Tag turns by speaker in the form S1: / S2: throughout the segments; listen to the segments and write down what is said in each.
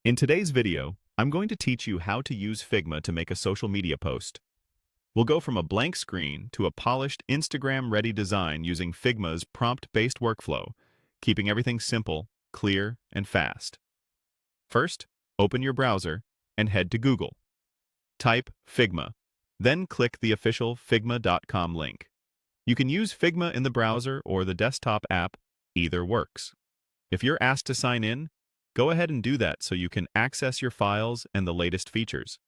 S1: In today's video, I'm going to teach you how to use Figma to make a social media post. We'll go from a blank screen to a polished Instagram-ready design using Figma's prompt-based workflow, keeping everything simple, clear, and fast. First, open your browser and head to Google. Type Figma, then click the official figma.com link. You can use Figma in the browser or the desktop app, either works. If you're asked to sign in, go ahead and do that so you can access your files and the latest features.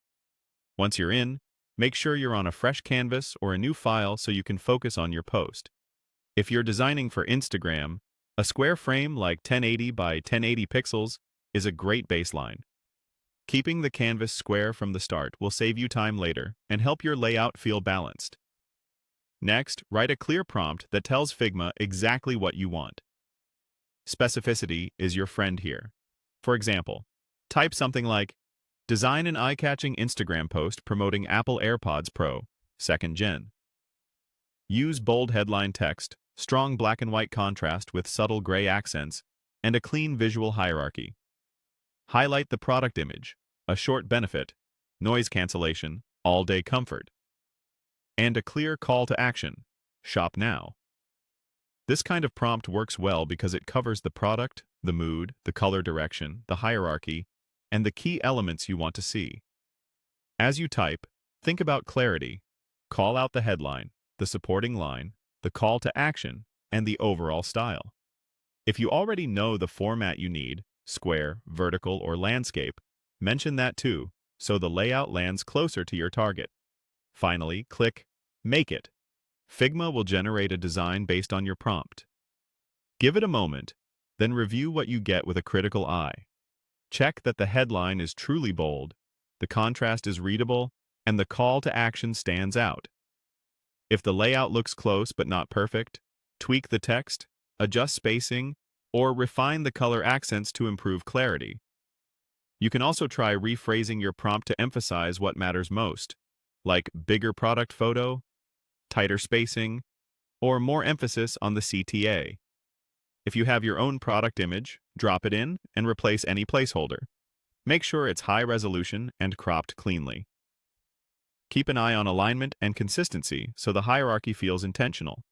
S1: Once you're in, make sure you're on a fresh canvas or a new file so you can focus on your post. If you're designing for Instagram, a square frame like 1080 by 1080 pixels is a great baseline. Keeping the canvas square from the start will save you time later and help your layout feel balanced. Next, write a clear prompt that tells Figma exactly what you want. Specificity is your friend here. For example, type something like, "Design an eye-catching Instagram post promoting Apple AirPods Pro, 2nd Gen." Use bold headline text, strong black and white contrast with subtle gray accents, and a clean visual hierarchy. Highlight the product image, a short benefit, noise cancellation, all-day comfort, and a clear call to action, shop now. This kind of prompt works well because it covers the product, the mood, the color direction, the hierarchy, and the key elements you want to see. As you type, think about clarity. Call out the headline, the supporting line, the call to action, and the overall style. If you already know the format you need, square, vertical, or landscape, mention that too, so the layout lands closer to your target. Finally, click Make It. Figma will generate a design based on your prompt. Give it a moment, then review what you get with a critical eye. Check that the headline is truly bold, the contrast is readable, and the call to action stands out. If the layout looks close but not perfect, tweak the text, adjust spacing, or refine the color accents to improve clarity. You can also try rephrasing your prompt to emphasize what matters most, like bigger product photo, tighter spacing, or more emphasis on the CTA. If you have your own product image, drop it in and replace any placeholder. Make sure it's high resolution and cropped cleanly. Keep an eye on alignment and consistency so the hierarchy feels intentional.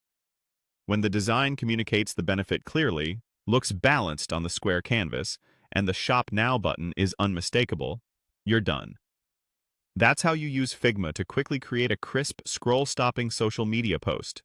S1: When the design communicates the benefit clearly, looks balanced on the square canvas, and the Shop Now button is unmistakable, you're done. That's how you use Figma to quickly create a crisp, scroll-stopping social media post.